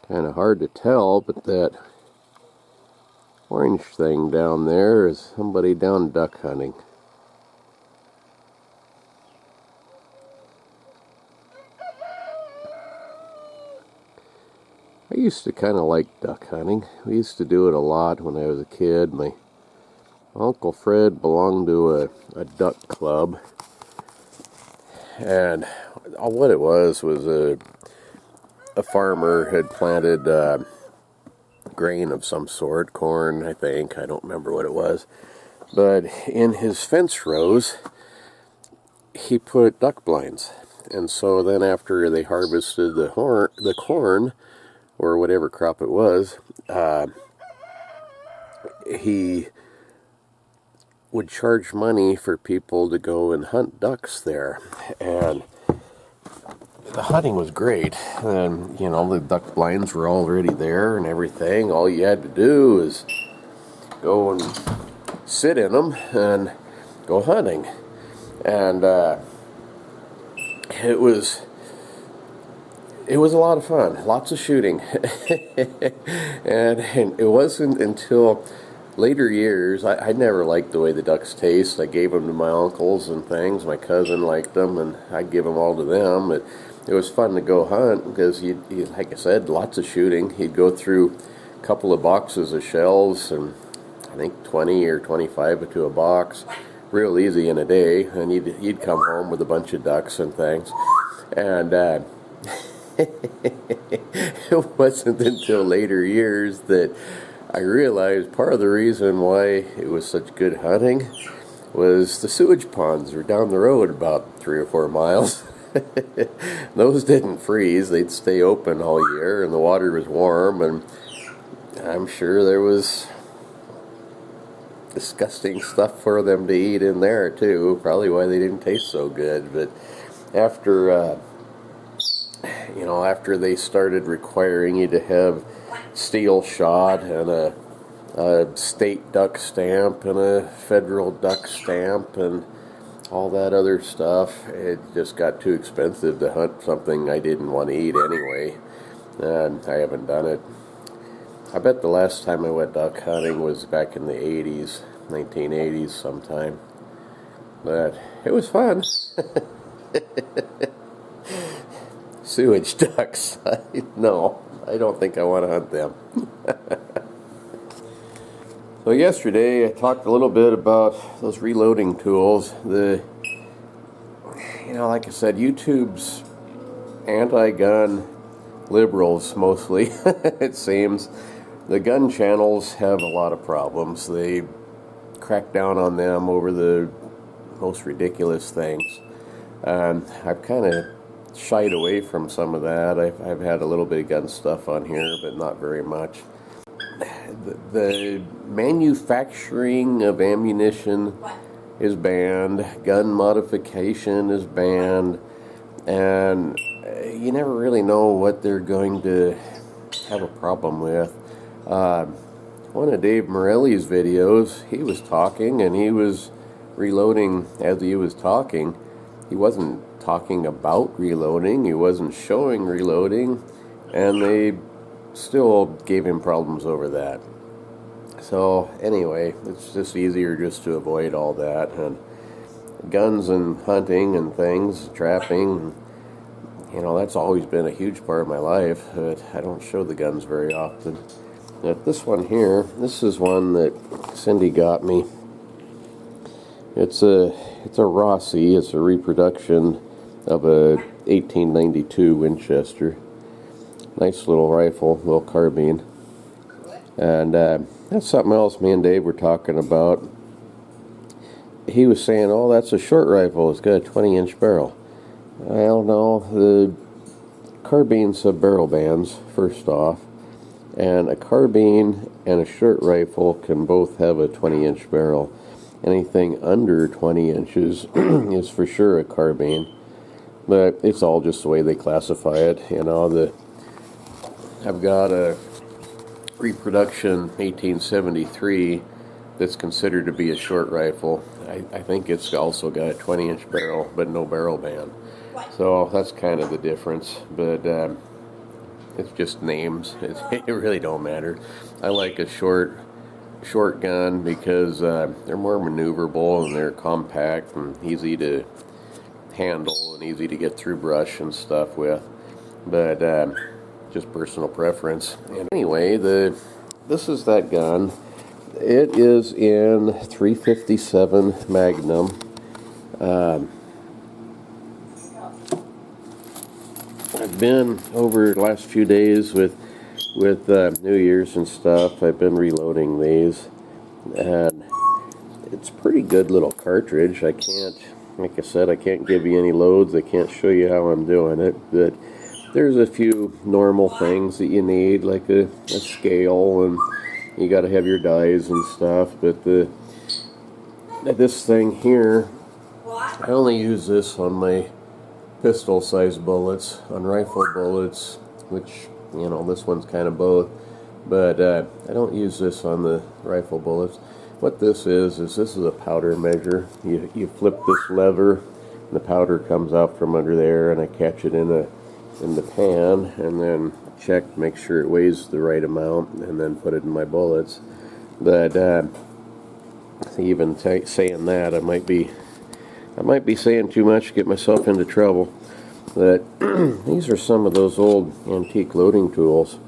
Kind of hard to tell, but that orange thing down there is somebody down duck hunting. I used to kind of like duck hunting. We used to do it a lot when I was a kid. My Uncle Fred belonged to a duck club, and what it was a farmer had planted grain of some sort, corn, I think. I don't remember what it was. But in his fence rows, he put duck blinds. And so then after they harvested the corn, or whatever crop it was, he would charge money for people to go and hunt ducks there. And the hunting was great. And, you know, the duck blinds were already there and everything. All you had to do is go and sit in them and go hunting. And it was a lot of fun, lots of shooting. and it wasn't until later years, I never liked the way the ducks taste. I gave them to my uncles and things. My cousin liked them, and I'd give them all to them. It was fun to go hunt because, like I said, lots of shooting. He'd go through a couple of boxes of shells, and I think 20 or 25 to a box, real easy in a day. And he'd come home with a bunch of ducks and things. And it wasn't until later years that I realized part of the reason why it was such good hunting was the sewage ponds were down the road about 3 or 4 miles. Those didn't freeze. They'd stay open all year, and the water was warm, and I'm sure there was disgusting stuff for them to eat in there too, probably why they didn't taste so good. But after after they started requiring you to have steel shot and a state duck stamp and a federal duck stamp and all that other stuff, it just got too expensive to hunt something I didn't want to eat anyway, and I haven't done it. I bet the last time I went duck hunting was back in the 80s, 1980s sometime, but it was fun. Sewage ducks. No, I don't think I want to hunt them. So yesterday I talked a little bit about those reloading tools. Like I said, YouTube's anti-gun liberals mostly, it seems. The gun channels have a lot of problems. They crack down on them over the most ridiculous things. And I've kind of shied away from some of that. I've had a little bit of gun stuff on here, but not very much. The manufacturing of ammunition is banned. Gun modification is banned. And you never really know what they're going to have a problem with. One of Dave Morelli's videos, he was talking and he was reloading as he was talking. He wasn't talking about reloading, he wasn't showing reloading, and they still gave him problems over that. So anyway, it's just easier just to avoid all that. And guns and hunting and things, trapping, that's always been a huge part of my life, but I don't show the guns very often. But this one here, this is one that Cindy got me. It's a Rossi. It's a reproduction of a 1892 Winchester. Nice little rifle, little carbine. And that's something else me and Dave were talking about. He was saying, oh, that's a short rifle. It's got a 20-inch barrel. Well, no, the carbines have barrel bands, first off. And a carbine and a short rifle can both have a 20-inch barrel. Anything under 20 inches is for sure a carbine. But it's all just the way they classify it. I've got a reproduction 1873 that's considered to be a short rifle. I think it's also got a 20-inch barrel, but no barrel band. So that's kind of the difference. But It's just names. It really don't matter. I like a short gun because they're more maneuverable and they're compact and easy to handle and easy to get through brush and stuff with. But just personal preference. And anyway, this is that gun. It is in 357 Magnum. I've been over the last few days with New Year's and stuff. I've been reloading these, and it's a pretty good little cartridge. I can't, like I said, I can't give you any loads. I can't show you how I'm doing it, but there's a few normal things that you need, like a scale, and you got to have your dies and stuff. But this thing here, I only use this on my pistol-sized bullets. On rifle bullets, which, you know, this one's kind of both, but I don't use this on the rifle bullets. What this is a powder measure. You flip this lever, and the powder comes out from under there, and I catch it in the pan, and then check, make sure it weighs the right amount, and then put it in my bullets. But even saying that, I might be saying too much to get myself into trouble. But these are some of those old antique loading tools.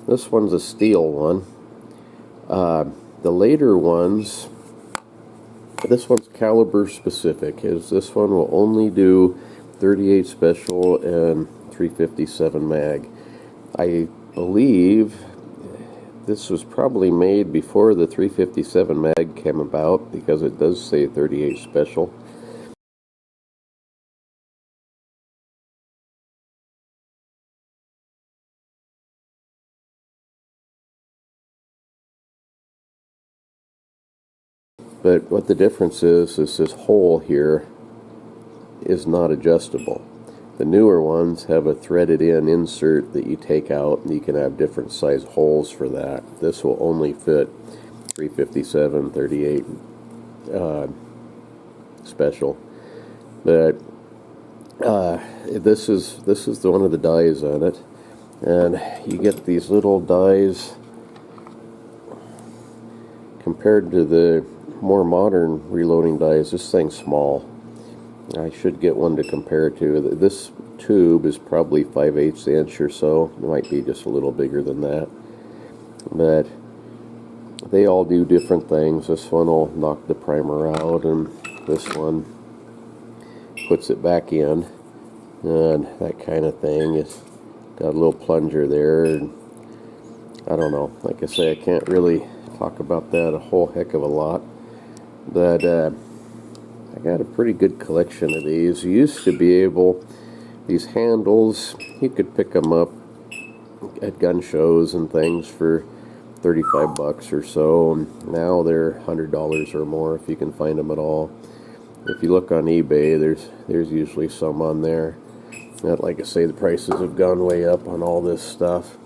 This one's a steel one. The later ones, this one's caliber specific. This one will only do 38 special and 357 mag. I believe this was probably made before the 357 mag came about, because it does say 38 special. But what the difference is this hole here is not adjustable. The newer ones have a threaded in insert that you take out, and you can have different size holes for that. This will only fit 357, 38 special. But this is one of the dies on it, and you get these little dies. Compared to the more modern reloading dies, this thing's small. I should get one to compare it to. This tube is probably 5/8 inch or so. It might be just a little bigger than that. But they all do different things. This one will knock the primer out, and this one puts it back in, and that kind of thing. It's got a little plunger there, and I don't know. Like I say, I can't really talk about that a whole heck of a lot. But I got a pretty good collection of these. You used to be able, these handles, you could pick them up at gun shows and things for 35 bucks or so, and now they're $100 or more if you can find them at all. If you look on eBay, there's usually some on there. Not like I say, the prices have gone way up on all this stuff.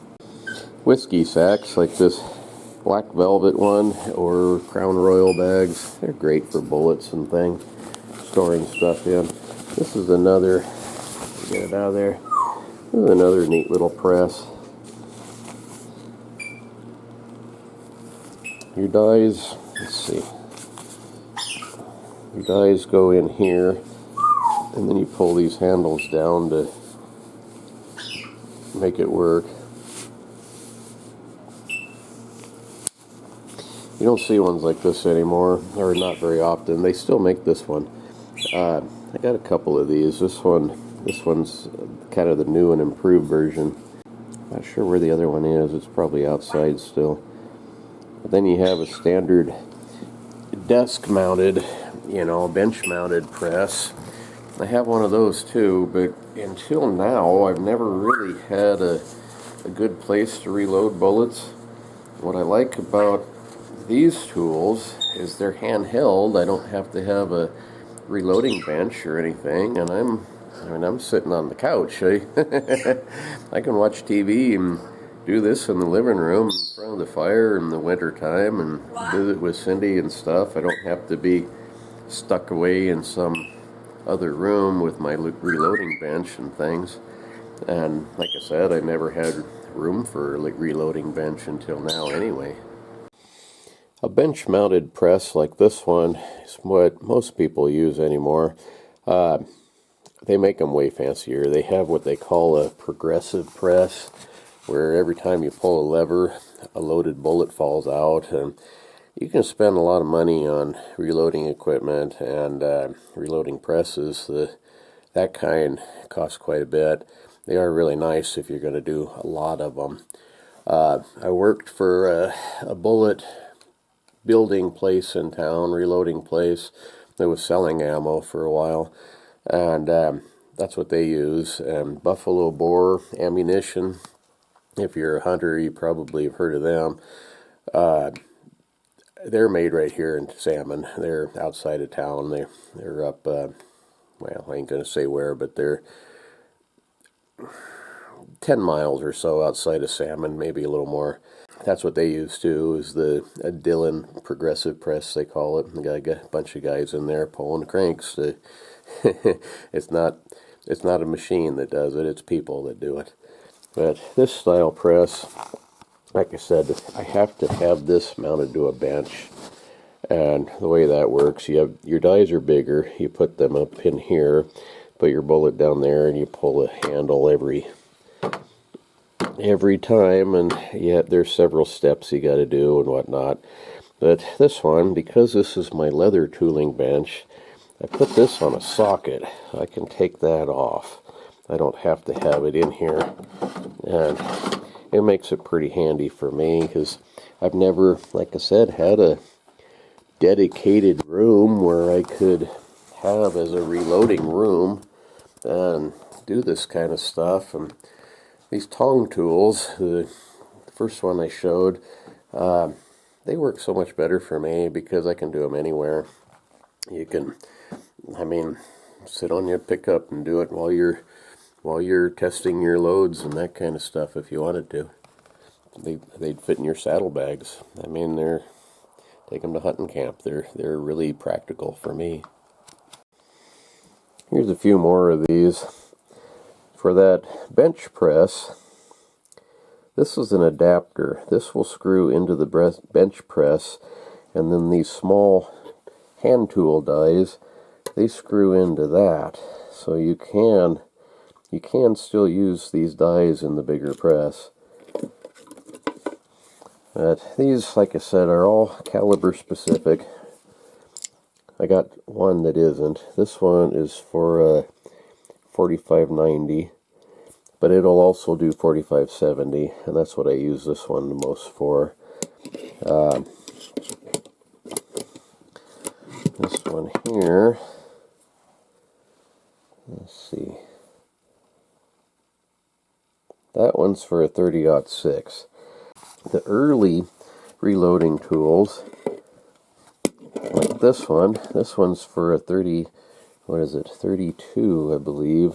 Whiskey sacks like this black velvet one, or Crown Royal bags, they're great for bullets and things, storing stuff in. This is another, get it out of there, this is another neat little press. Your dies, let's see, your dies go in here, and then you pull these handles down to make it work. You don't see ones like this anymore, or not very often. They still make this one. I got a couple of these. This one's kind of the new and improved version. Not sure where the other one is. It's probably outside still. But then you have a standard desk-mounted, bench-mounted press. I have one of those too, but until now, I've never really had a good place to reload bullets. What I like about these tools is they're handheld. I don't have to have a reloading bench or anything, and I'm sitting on the couch. I can watch TV and do this in the living room in front of the fire in the winter time and visit with Cindy and stuff. I don't have to be stuck away in some other room with my reloading bench and things. And like I said, I never had room for like reloading bench until now anyway. A bench mounted press like this one is what most people use anymore. They make them way fancier. They have what they call a progressive press, where every time you pull a lever, a loaded bullet falls out, and you can spend a lot of money on reloading equipment and reloading presses. That kind costs quite a bit. They are really nice if you're going to do a lot of them. I worked for a bullet building place in town, reloading place, that was selling ammo for a while, and that's what they use. And buffalo bore ammunition, if you're a hunter, you probably have heard of them. They're made right here in Salmon. They're outside of town. They're up, well, I ain't going to say where, but they're 10 miles or so outside of Salmon, maybe a little more. That's what they use too, is a Dillon progressive press, they call it. They got a bunch of guys in there pulling cranks. It's not a machine that does it, it's people that do it. But this style press, like I said, I have to have this mounted to a bench. And the way that works, your dies are bigger, you put them up in here, put your bullet down there, and you pull a handle every time, and yet there's several steps you got to do and whatnot. But this one, because this is my leather tooling bench, I put this on a socket. I can take that off. I don't have to have it in here, and it makes it pretty handy for me, because I've never, like I said, had a dedicated room where I could have as a reloading room and do this kind of stuff. And these tong tools, the first one I showed, they work so much better for me because I can do them anywhere. You can, sit on your pickup and do it while you're testing your loads and that kind of stuff if you wanted to. They'd fit in your saddlebags. Take them to hunting camp. They're really practical for me. Here's a few more of these. For that bench press, this is an adapter. This will screw into the bench press, and then these small hand tool dies, they screw into that. So you can still use these dies in the bigger press. But these, like I said, are all caliber specific. I got one that isn't. This one is for 4590, but it'll also do 4570, and that's what I use this one the most for. This one here, let's see, that one's for a 30-06. The early reloading tools, like this one's for a 32, I believe.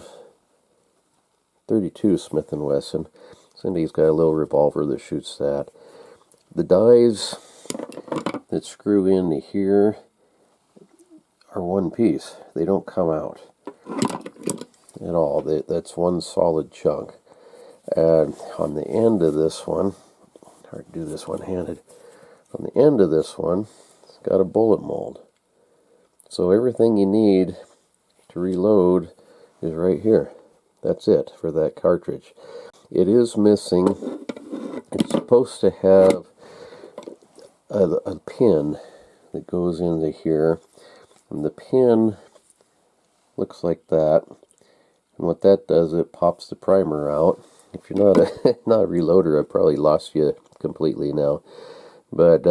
32 Smith & Wesson. Cindy's got a little revolver that shoots that. The dies that screw into here are one piece. They don't come out at all. That's one solid chunk. And on the end of this one, hard to do this one-handed, on the end of this one, it's got a bullet mold. So everything you need to reload is right here. That's it for that cartridge. It is missing. It's supposed to have a pin that goes into here, and the pin looks like that. And what that does, it pops the primer out. If you're not a not a reloader, I probably lost you completely now. But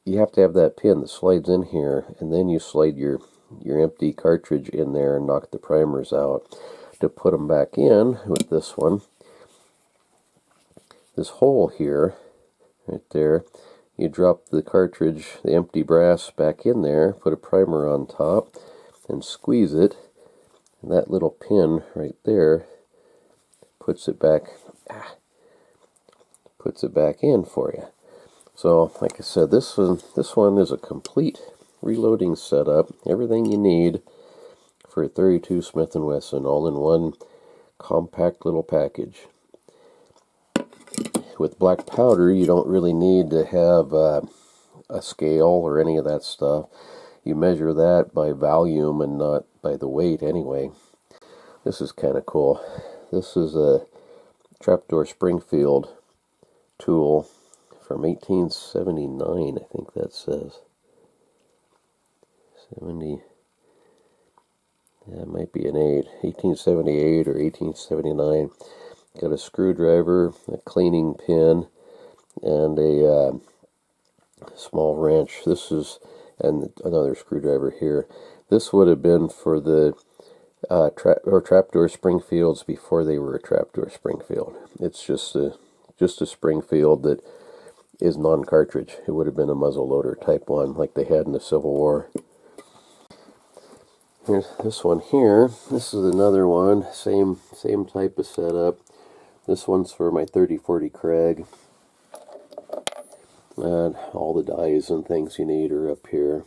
you have to have that pin that slides in here, and then you slide your empty cartridge in there and knock the primers out. To put them back in with this one, this hole here, right there, you drop the cartridge, the empty brass, back in there, put a primer on top, and squeeze it, and that little pin right there puts it back in for you. So, like I said, this one is a complete reloading setup. Everything you need for a 32 Smith & Wesson, all in one compact little package. With black powder, you don't really need to have a scale or any of that stuff. You measure that by volume and not by the weight anyway. This is kind of cool. This is a Trapdoor Springfield tool from 1879, I think that says. 70, yeah, it might be an 1878 or 1879. Got a screwdriver, a cleaning pin, and a small wrench. This is, and another screwdriver here. This would have been for the Trapdoor Springfields before they were a Trapdoor Springfield. It's just a Springfield that is non-cartridge. It would have been a muzzleloader type one like they had in the Civil War. Here's this one here. This is another one, same type of setup. This one's for my 3040 Krag. And all the dies and things you need are up here.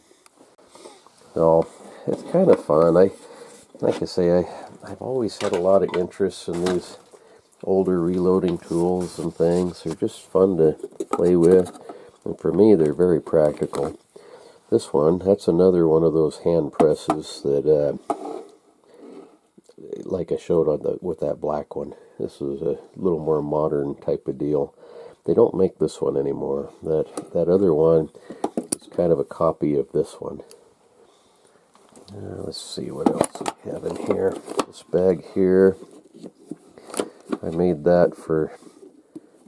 So it's kind of fun. Like I say, I've always had a lot of interest in these older reloading tools and things. They're just fun to play with. And for me, they're very practical. This one, that's another one of those hand presses that, like I showed on with that black one. This is a little more modern type of deal. They don't make this one anymore. That other one is kind of a copy of this one. Let's see what else we have in here. This bag here, I made that for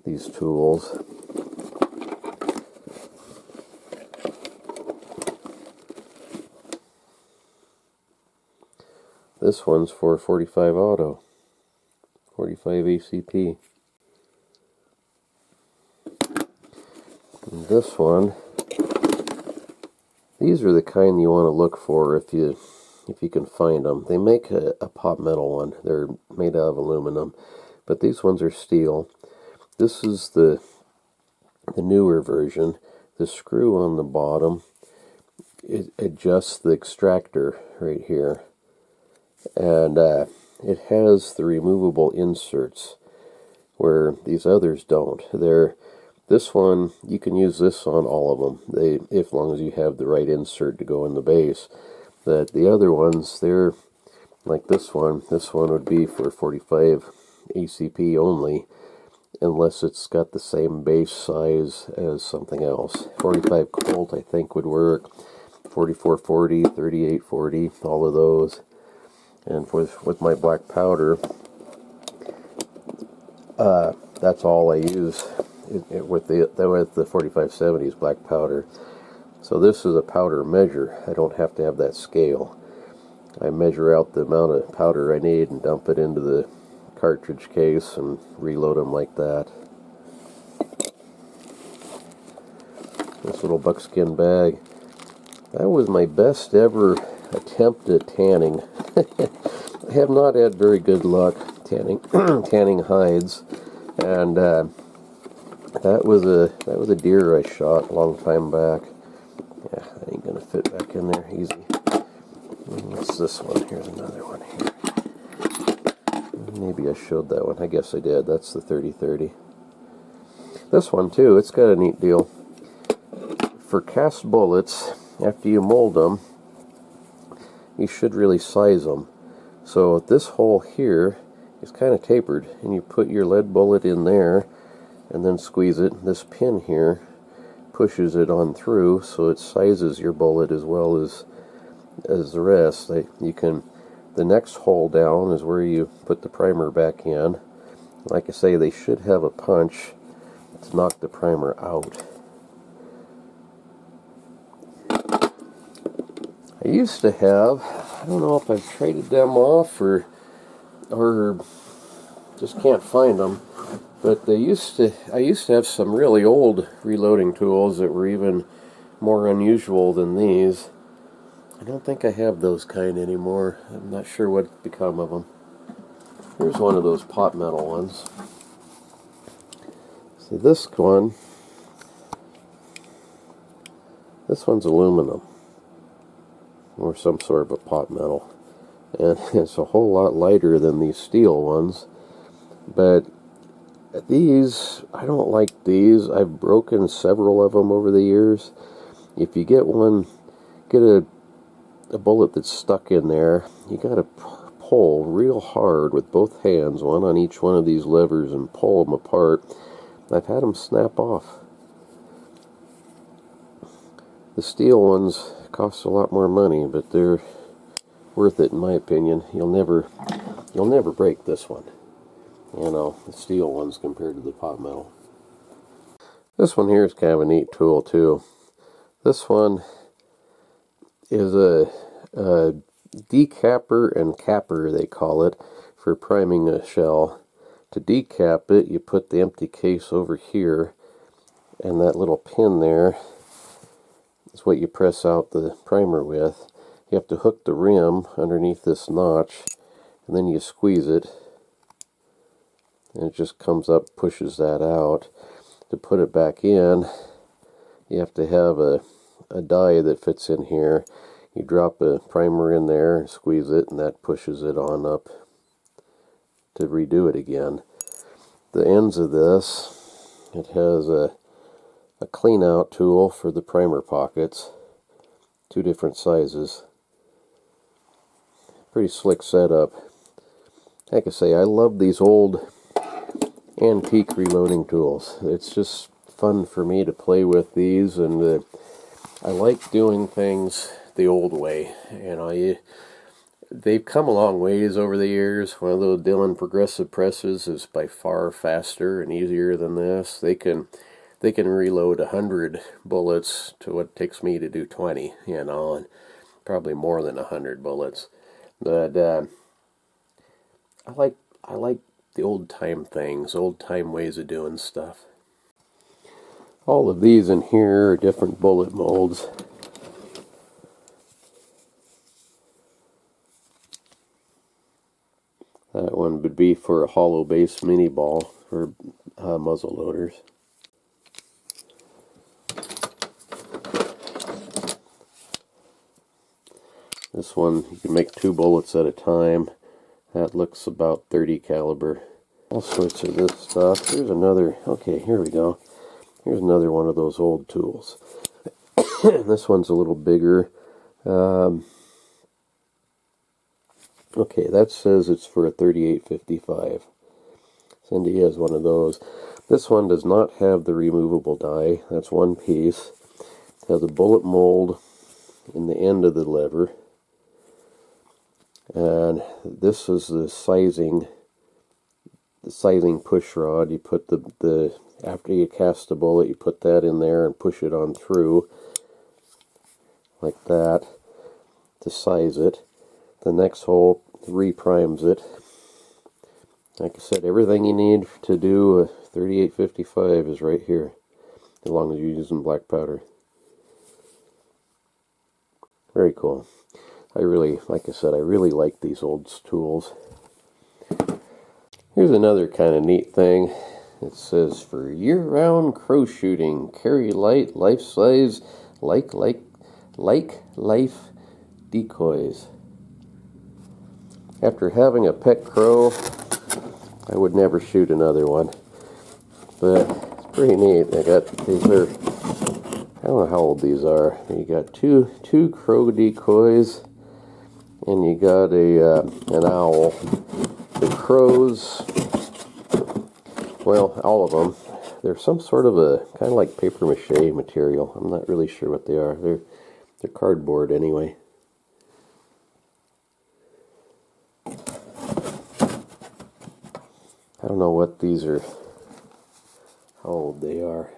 these tools. This one's for 45 auto, 45 ACP. And this one, these are the kind you want to look for if you can find them. They make a pot metal one. They're made out of aluminum, but these ones are steel. This is the newer version. The screw on the bottom, it adjusts the extractor right here. And it has the removable inserts where these others don't. This one, you can use this on all of them, if long as you have the right insert to go in the base. But the other ones, they're like this one. This one would be for 45 ACP only, unless it's got the same base size as something else. 45 Colt, I think, would work. 4440, 3840, all of those. And with my black powder, that's all I use with the 4570s black powder. So this is a powder measure. I don't have to have that scale. I measure out the amount of powder I need and dump it into the cartridge case and reload them like that. This little buckskin bag. That was my best ever attempt at tanning. I have not had very good luck tanning hides, and that was a deer I shot a long time back. Yeah, that ain't gonna fit back in there easy. What's this one? Here's another one here. Maybe I showed that one. I guess I did. That's the 3030. This one too. It's got a neat deal. For cast bullets, after you mold them, you should really size them. So this hole here is kind of tapered, and you put your lead bullet in there and then squeeze it. This pin here pushes it on through, so it sizes your bullet as well as the rest. The next hole down is where you put the primer back in. Like I say, they should have a punch to knock the primer out. I used to have, I don't know if I've traded them off or just can't find them, but I used to have some really old reloading tools that were even more unusual than these. I don't think I have those kind anymore. I'm not sure what's become of them. Here's one of those pot metal ones. See, this one's aluminum, or some sort of a pot metal. and it's a whole lot lighter than these steel ones. But these, I don't like these. I've broken several of them over the years. If you get a bullet that's stuck in there, you got to pull real hard with both hands, one on each one of these levers, and pull them apart. I've had them snap off. The steel ones cost a lot more money, but they're worth it in my opinion. You'll never break this one. You know, the steel ones compared to the pot metal. This one here is kind of a neat tool too. This one is a decapper and capper, they call it, for priming a shell. To decap it, you put the empty case over here, and that little pin there is what you press out the primer with. You have to hook the rim underneath this notch, and then you squeeze it, and it just comes up, pushes that out. To put it back in, you have to have a die that fits in here. You drop a primer in there and squeeze it, and that pushes it on up to redo it again. The ends of this, it has a clean out tool for the primer pockets, 2 different sizes. Pretty slick setup. Like I say, I love these old antique reloading tools. It's just fun for me to play with these, and I like doing things the old way. You know, they've come a long ways over the years. One of those Dillon progressive presses is by far faster and easier than this. They can reload 100 bullets to what it takes me to do 20, you know, and probably more than 100 bullets. But I like the old time things, old time ways of doing stuff. All of these in here are different bullet molds. That one would be for a hollow base mini ball for muzzle loaders. This one, you can make 2 bullets at a time. That looks about 30 caliber. All sorts of this stuff. Here's another, okay, here we go. Here's another one of those old tools. This one's a little bigger. Okay, that says it's for a 3855. Cindy has one of those. This one does not have the removable die. That's one piece. It has a bullet mold in the end of the lever. And this is the sizing push rod. You put the after you cast the bullet, you put that in there and push it on through like that to size it. The next hole reprimes it. Like I said, everything you need to do a 3855 is right here, as long as you're using black powder. Very cool. Like I said, I really like these old tools. Here's another kind of neat thing. It says, for year-round crow shooting, carry light, life-size, like life decoys. After having a pet crow, I would never shoot another one. But it's pretty neat. These are, I don't know how old these are. You got two crow decoys, and you got an owl. The crows, well, all of them, they're some sort of a kind of like paper mache material. I'm not really sure what they are. They're cardboard anyway. I don't know what these are, how old they are.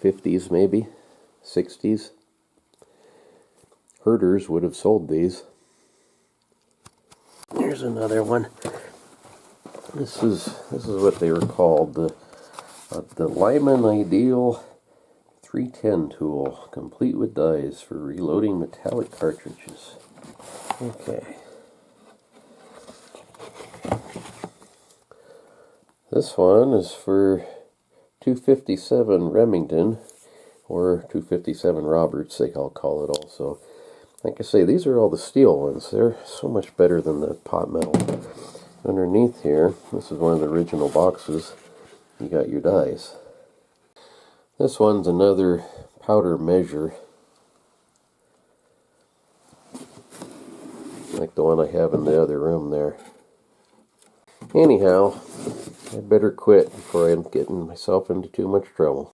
'50s maybe, '60s. Herders would have sold these. Here's another one. This is what they were called, the Lyman Ideal 310 tool, complete with dies for reloading metallic cartridges. Okay. This one is for 257 Remington or 257 Roberts, I'll call it also. Like I say, these are all the steel ones. They're so much better than the pot metal. Underneath here, this is one of the original boxes. You got your dies. This one's another powder measure, like the one I have in the other room there. Anyhow, I better quit before I'm getting myself into too much trouble.